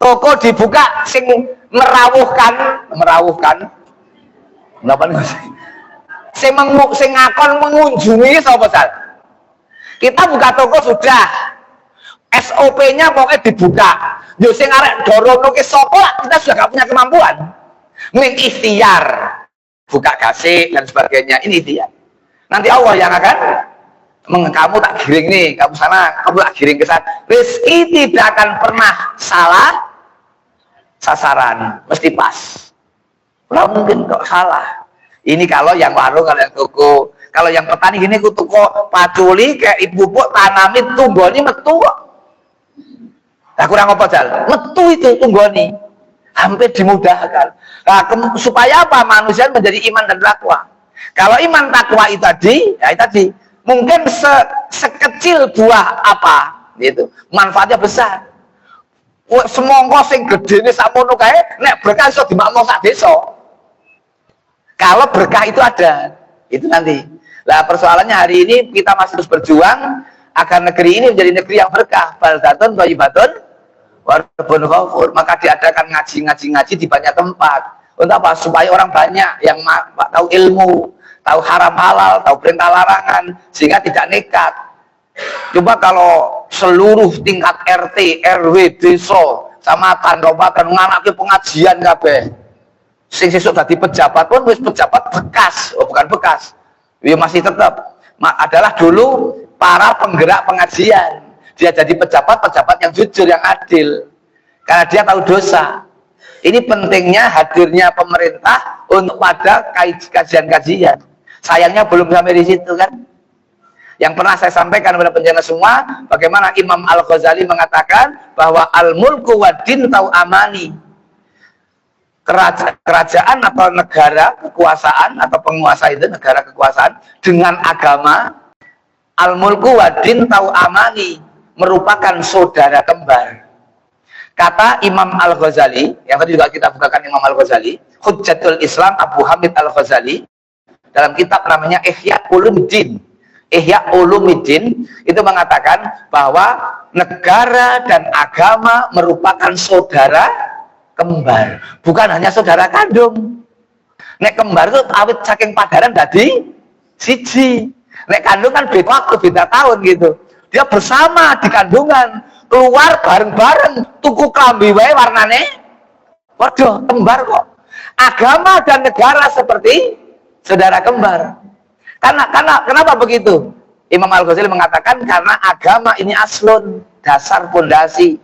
S1: Toko dibuka sing merawuhkan. Napa niku? Sing ngakon mengunjungi sapa sal? Kita buka toko sudah. SOP-nya pokoknya dibuka. Yo sing arek dorono ki sapa? Kita sudah gak punya kemampuan. Ning ikhtiar. Buka gasik dan sebagainya. Ini ikhtiar. Nanti Allah yang akan kamu tak giring nih, kamu sana, kamu tak giring ke sana. Rezeki tidak akan pernah salah sasaran, mesti pas. Nggak mungkin kok salah. Ini kalau yang warung, kalau yang toko, kalau yang petani ini ku toko paculi kayak ibu pupuk tanami tunggoni metu. Nah kurang apa jal? Metu itu tunggoni, hampir dimudahkan. Nah, supaya apa? Manusia menjadi iman dan takwa. Kalau iman takwa itu tadi, ya itu tadi, mungkin sekecil buah apa, gitu, manfaatnya besar. Semongko sing gedene sakmono kae, nek berkah iso dimakno sak desa. Kalau berkah itu ada, itu nanti. Lah persoalannya hari ini kita masih terus berjuang agar negeri ini menjadi negeri yang berkah. Baldatun thayyibatun wa rabbun ghafur. Maka diadakan ngaji di banyak tempat. Untuk apa? Supaya orang banyak yang tahu ilmu, tahu haram halal, tahu perintah larangan, sehingga tidak nekat. Coba kalau seluruh tingkat RT, RW, desa, kecamatan, kabupaten nganake pengajian kabeh. Sing sesuk dadi pejabat pun wis pejabat bekas, bukan bekas. Ya masih tetap adalah dulu para penggerak pengajian. Dia jadi pejabat yang jujur, yang adil. Karena dia tahu dosa. Ini pentingnya hadirnya pemerintah untuk pada kajian-kajian. Sayangnya belum sampai di situ kan. Yang pernah saya sampaikan kepada penjana semua, bagaimana Imam Al-Ghazali mengatakan bahwa al-mulku wad-din tau amani. Kerajaan atau negara kekuasaan atau penguasa itu negara kekuasaan dengan agama, al-mulku wad-din tau amani, merupakan saudara kembar. Kata Imam Al-Ghazali, yang tadi juga kita bukakan Imam Al-Ghazali, Hujjatul Islam Abu Hamid Al-Ghazali, dalam kitab namanya Ihya Ulumuddin. Ihya Ulumuddin itu mengatakan bahwa negara dan agama merupakan saudara kembar, bukan hanya saudara kandung. Nek kembar itu awit saking padaran dadi siji. Nek kandung kan beda waktu, beda tahun gitu. Dia bersama di kandungan, keluar bareng-bareng, tuku klambi wae warnane waduh kembar kok. Agama dan negara seperti saudara kembar. Kenapa begitu? Imam Al-Ghazali mengatakan karena agama ini aslun, dasar pondasi.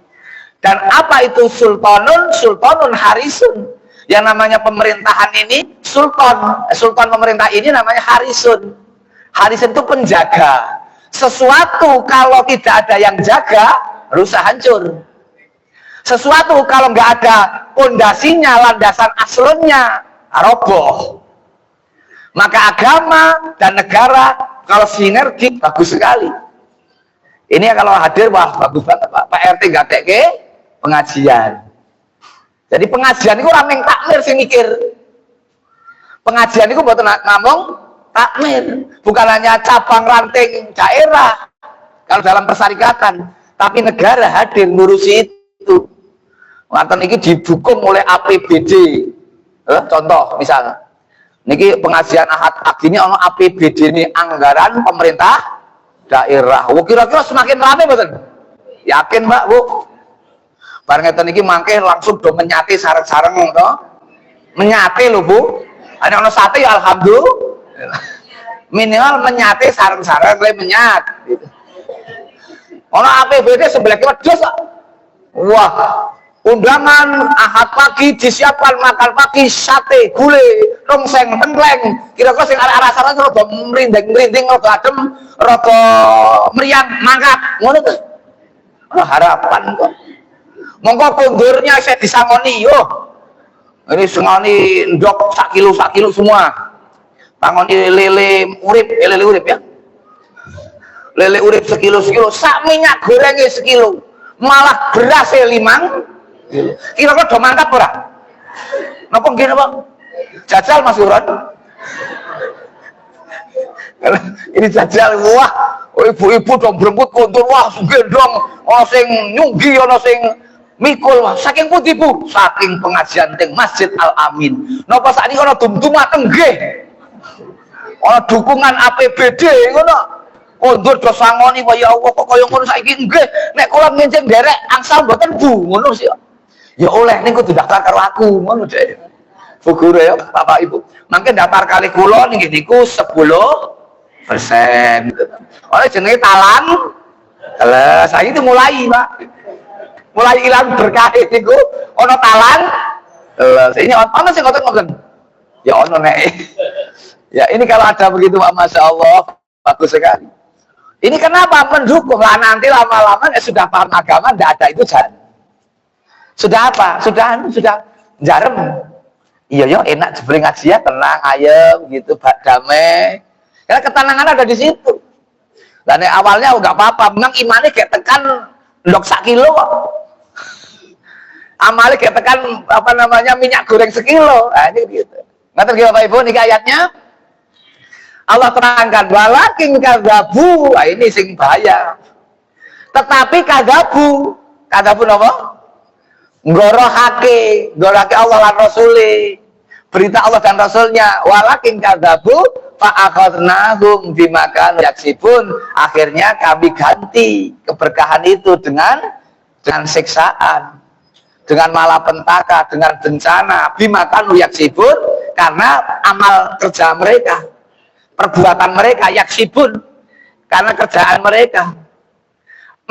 S1: Dan apa itu sultanun? Sultanun harisun. Yang namanya pemerintahan ini sultan. Sultan pemerintah ini namanya harisun. Harisun itu penjaga. Sesuatu kalau tidak ada yang jaga, rusak hancur. Sesuatu kalau nggak ada pondasinya, landasan aslunnya, roboh. Maka agama dan negara kalau sinergi bagus sekali. Ini kalau hadir, wah bagus banget Pak RT nggak teke pengajian. Jadi pengajian itu orang yang takmir sih mikir. Pengajian itu buat ngomong takmir, bukan hanya cabang ranting daerah. Kalau dalam persyarikatan, tapi negara hadir ngurusi itu. Ngaten iki didukung oleh APBD. Contoh misalnya, niki pengajian ahad ini ono APBD ini anggaran pemerintah daerah. Kira-kira semakin ramai betul? Yakin Mbak Bu? Bareng ngeten iki mangke langsung do menyate sareng-sareng to. Menyate lho Bu. Ada ono sate ya alhamdulillah. Minimal menyate sareng-sareng le menyat gitu. Ono APBD sebelah wedhus kok. Wah, undangan ahad pagi disiapkan makan pagi sate gule rongseng tengkleng kira-kira sing arah-arah sareng rada merinding-merinding rada adem rada meriang mangkat ngono to. Harapan kok. Monggo kondurnya saya disangoni yo. Ini sengoni ndok sak kilo semua. Tangoni lele urip ya. Lele urip sekilo sak minyak gorengnya sekilo. Malah beras 5 kira-kira do mantap ora? Napa nggih napa? Jajal Mas Uron. Ini jajal wah, ibu-ibu do brengkut kontur wah gendong, ana sing nyunggi, ana sing mikul wah. Saking pundi Bu? Saking pengajian teng Masjid Al Amin. Napa sakniki ana dum-dumaken nggih? Ana dukungan APBD ngono. Kondur do sangoni ya Allah kok kaya ngono saiki nggih nek kula ngincing derek angsal mboten Bu ngono sih. Ya oleh niku daftar karo aku ngono Dek. Bu guru ya Bapak Ibu. Mangke daftar kali kula niki niku 10%. Oleh jenenge talang. Lah saiki itu mulai Pak. Mulai ilang berkah niku ana talang. Lah ini ana sing ngoten. Ya ono nek. Ya ini kalau ada begitu Pak Masya Allah bagus sekali. Ini kenapa mendukung lah nanti lama-lama sudah paham agama tidak ada itu jalan. Sudah apa? Sudah jarem. Iya enak jebling ngaji ya tenang ayem gitu damai. Karena ketenangan ada di situ. Dan awalnya enggak apa-apa, memang imannya kayak tekan ndok sak kilo kok. Amalnya kayak tekan minyak goreng sekilo. Nah, ini gitu. Ngerti Bapak Ibu nih ayatnya? Allah terangkan walakin kadzabu. Nah, ini sing bahaya. Tetapi kadzabu apa? Ngorohake Allah lan Rasule. Berita Allah dan Rasulnya walakin kadzabu fa akhadnahum bima kanu yaksibun. Akhirnya kami ganti keberkahan itu dengan siksaan, dengan malapetaka, dengan bencana bima kanu yaksibun karena amal kerja mereka. Perbuatan mereka yaksibun karena kerjaan mereka.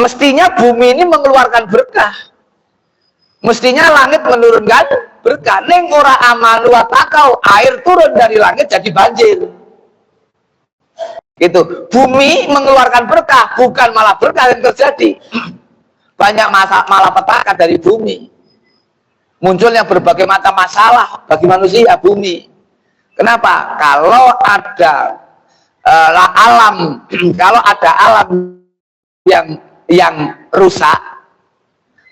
S1: Mestinya bumi ini mengeluarkan berkah, mestinya langit menurunkan berkah. Ning ora amanu wa takau, air turun dari langit jadi banjir. Gitu. Bumi mengeluarkan berkah, bukan malah berkah yang terjadi. Banyak malapetaka dari bumi. Munculnya berbagai macam masalah bagi manusia bumi. Kenapa? Kalau ada alam yang rusak,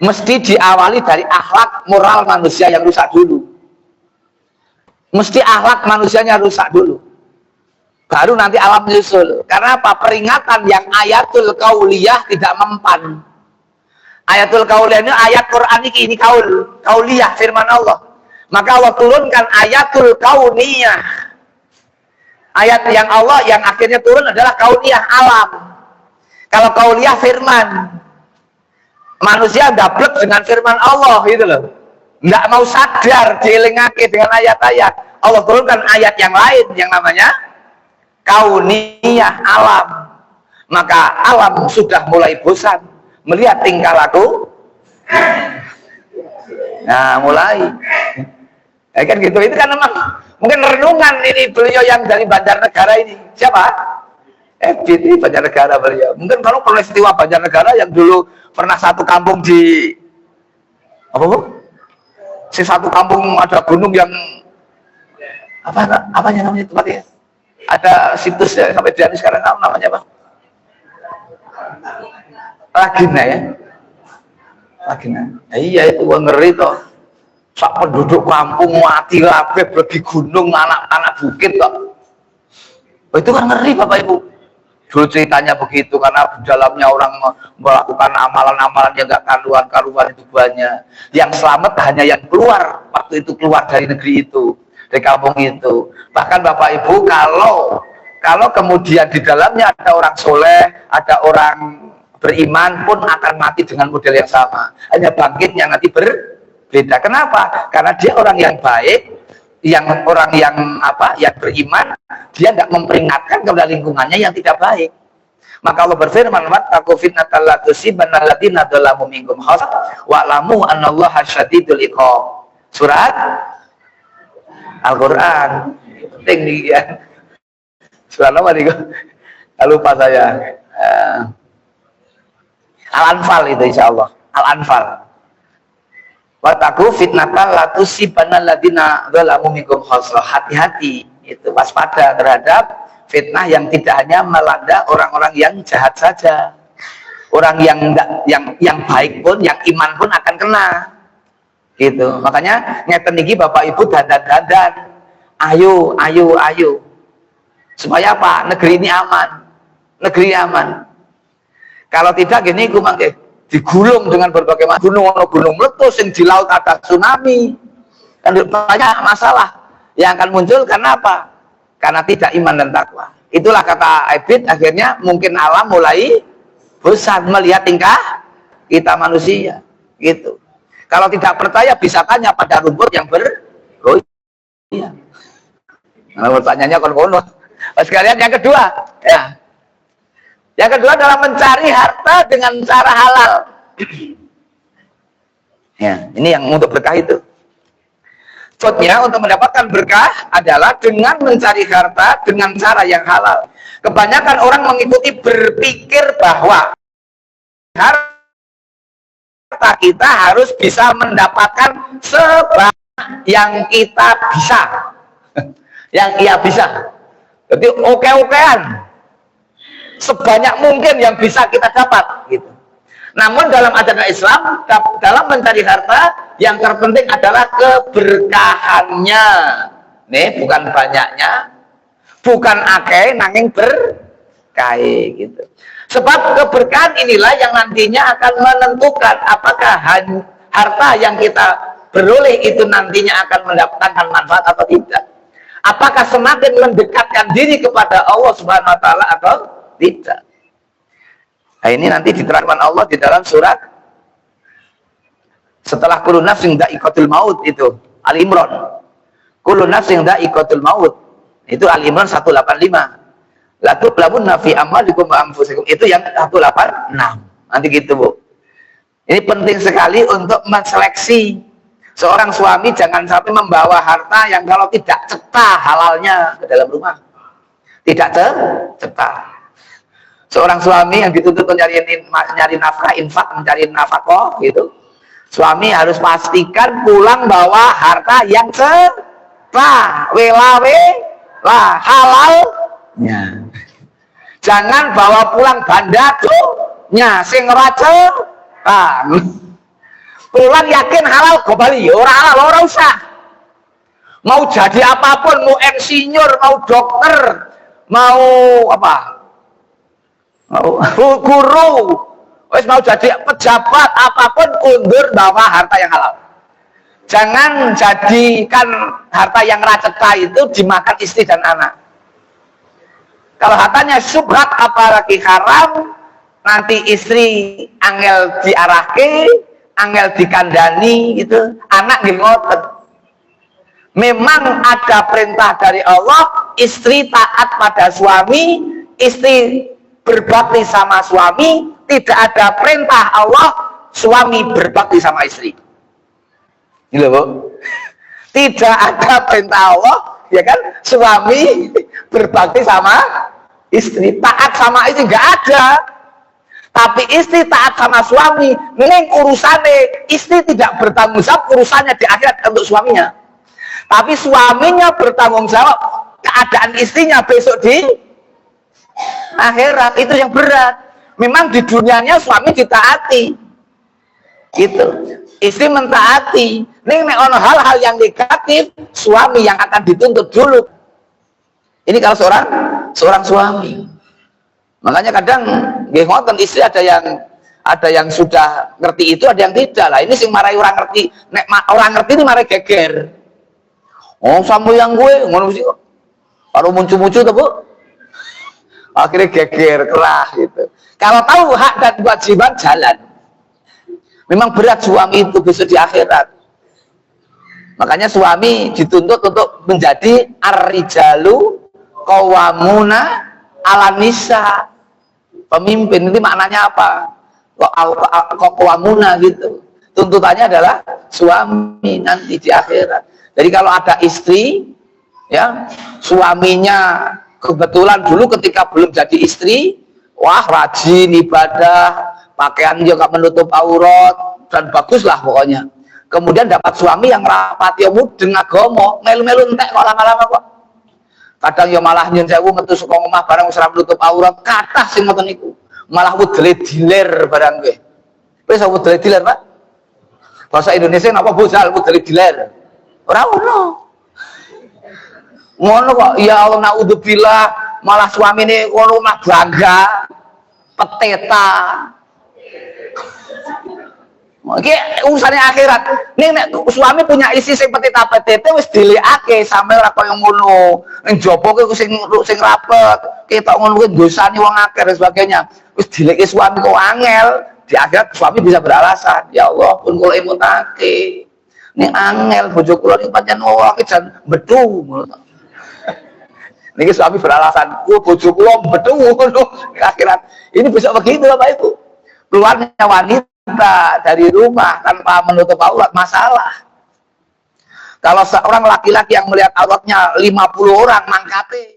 S1: mesti diawali dari akhlak moral manusia yang rusak dulu. Mesti akhlak manusianya rusak dulu. Baru nanti alam menyusul. Karena apa? Peringatan yang ayatul kauliyah tidak mempan. Ayatul kauliyah ini ayat Quran ini kauliyah firman Allah. Maka Allah turunkan ayatul kauniyah. Ayat yang Allah yang akhirnya turun adalah kauniyah alam. Kalau kauniyah firman. Manusia dablek dengan firman Allah gitu loh. Nggak mau sadar dielingake dengan ayat-ayat. Allah turunkan ayat yang lain yang namanya kauniyah alam. Maka alam sudah mulai bosan melihat tingkah laku. Nah, mulai. Ya kan gitu, itu kan memang mungkin renungan ini beliau yang dari Banjarnegara ini. Siapa? FBT Banjarnegara beliau. Mungkin kalau peristiwa Banjarnegara yang dulu pernah satu kampung di apa Bu? Si satu kampung ada gunung yang apanya namanya tempatnya? Ada situs ya sampai di sekarang namanya apa? Lagina ya. Lagina. Ya, iya itu ngeri toh. Sak penduduk kampung mati kabeh bagi gunung anak-anak bukit kok. Oh, itu kan ngeri Bapak Ibu. Dulu ceritanya begitu, karena di dalamnya orang melakukan amalan-amalan yang gak karuan-karuan itu banyak. Yang selamat hanya yang keluar, waktu itu keluar dari negeri itu, dari kampung itu. Bahkan Bapak Ibu, kalau kemudian di dalamnya ada orang soleh, ada orang beriman pun akan mati dengan model yang sama. Hanya bangkitnya nanti berbeda. Kenapa? Karena dia orang yang baik, orang yang beriman, dia nggak memperingatkan kepada lingkungannya yang tidak baik. Maka Allah berfirman, wattaqu fitnatal la tusibanna alladziina dzalamu minkum khassah wa'lamu annallaha syadidul iqab. Surat Al-Qur'an. Penting nih ya. Surat apa nih? Lupa saya. Al-Anfal itu insyaallah. Al-Anfal. Wattaqu fitnatal la tusibanna alladziina dzalamu minkum khassah. Hati-hati, itu waspada terhadap fitnah yang tidak hanya melanda orang-orang yang jahat saja. Orang yang baik pun, yang iman pun akan kena. Gitu. Makanya ngeten iki Bapak Ibu dandan-dandan. Ayo. Supaya apa? Negeri ini aman. Negeri aman. Kalau tidak gini ku mangke digulung dengan berbagai macam gunung meletus, yang di laut ada tsunami, kan banyak masalah yang akan muncul. Karena apa? Karena tidak iman dan takwa. Itulah kata Ibn, akhirnya mungkin alam mulai bosan melihat tingkah kita manusia gitu. Kalau tidak percaya bisa tanya pada rumput yang bergoyang. Nah, pertanyaannya kono. Sekalian yang kedua ya. Yang kedua adalah mencari harta dengan cara halal. Ya, ini yang untuk berkah itu. Contohnya untuk mendapatkan berkah adalah dengan mencari harta dengan cara yang halal. Kebanyakan orang mengikuti berpikir bahwa harta kita harus bisa mendapatkan sebanyak yang kita bisa. Yang ia bisa. Jadi oke-okean. Sebanyak mungkin yang bisa kita dapat gitu. Namun dalam ajaran Islam, dalam mencari harta yang terpenting adalah keberkahannya. Nih, bukan banyaknya, bukan akeh nanging berkah gitu. Sebab keberkahan inilah yang nantinya akan menentukan apakah harta yang kita beroleh itu nantinya akan mendapatkan manfaat atau tidak. Apakah semakin mendekatkan diri kepada Allah Subhanahu wa taala atau tidak. Nah, ini nanti diterangkan Allah di dalam surat setelah kullu nafsin dha'iqatul maut itu Ali Imran. Kullu nafsin dha'iqatul maut itu Ali Imran 185. La tublabunna fi amwalikum wa anfusikum itu yang 186. Nanti gitu, Bu. Ini penting sekali untuk menseleksi seorang suami, jangan sampai membawa harta yang kalau tidak cekah halalnya ke dalam rumah. Tidak cekah. Seorang suami yang dituntut nyari nafkah, infak, mencari nafkah gitu. Suami harus pastikan pulang bawa harta yang cekah, lah halalnya. Jangan bawa pulang bandatunya sing racun. Pulang yakin halal go bali, ora halal ora usah. Mau jadi apapun, mau insinyur, mau dokter, mau apa? Mau guru, mau jadi pejabat apapun, undur bawa harta yang halal. Jangan jadikan harta yang raceta itu dimakan istri dan anak. Kalau hartanya subhat apalagi haram, nanti istri angel diarahke, angel dikandani gitu, anak ngoten. Memang ada perintah dari Allah, istri taat pada suami, istri berbakti sama suami. Tidak ada perintah Allah suami berbakti sama istri. Gitu, Bu. Tidak ada perintah Allah, ya kan, suami berbakti sama istri. Taat sama istri nggak ada. Tapi istri taat sama suami, mending urusannya istri tidak bertanggung jawab urusannya di akhirat untuk suaminya. Tapi suaminya bertanggung jawab keadaan istrinya besok di akhirat. Itu yang berat. Memang di dunianya suami ditaati gitu, istri mentaati. Nih ono hal-hal yang negatif, suami yang akan dituntut dulu. Ini kalau seorang suami. Makanya kadang nggih ngoten, istri ada yang sudah ngerti itu, ada yang tidak lah. Ini sing marai orang ngerti. Nek orang ngerti ini marai geger. Oh, sama yang gue ngono sih kok. Kalau muncul-muncul tuh, Bu. Akhirnya geger, kerah gitu. Kalau tahu hak dan kewajiban jalan. Memang berat suami itu besok di akhirat. Makanya suami dituntut untuk menjadi ar-rijalu qawwamuna 'alan nisa. Pemimpin ini maknanya apa? Kok qawwamuna gitu. Tuntutannya adalah suami nanti di akhirat. Jadi kalau ada istri ya, suaminya kebetulan dulu ketika belum jadi istri, wah rajin ibadah, pakaian juga menutup aurat dan baguslah pokoknya. Kemudian dapat suami yang rapati mudeng agama, melu-melu entek kok lama-lama kok. Kadang ya malah nyun sewu metu saka omah barang wis menutup aurat, kathah sing ngoten niku. Malah wudele diler barang kowe. Wis wudele diler, Pak. Bahasa Indonesia napa bojal wudele diler? Ora ono. Ngono kok, ya Allah naudzubillah, malah suamine ngono mah bangga, peteta. Oke, urusannya akhirat. Ning nek suami punya isi sing peteta-petete wis dilekake sampe ora koyo ngono. Ning jaba kuwi sing rapet, ketok ngono kuwi dosane wong akeh dan sebagainya. Wis dileke suami kok angel, di akhirat suami bisa beralasan, ya Allah pun kula emutake. Ning angel bojo kula iki pancen wong jan bedhu. Niki suami beralasan, bojo kula bedhu ngono akhirat. Ini besok begitu Bapak Ibu. Keluarnya wanita dari rumah tanpa menutup aurat masalah. Kalau seorang laki-laki yang melihat auratnya 50 orang mangkate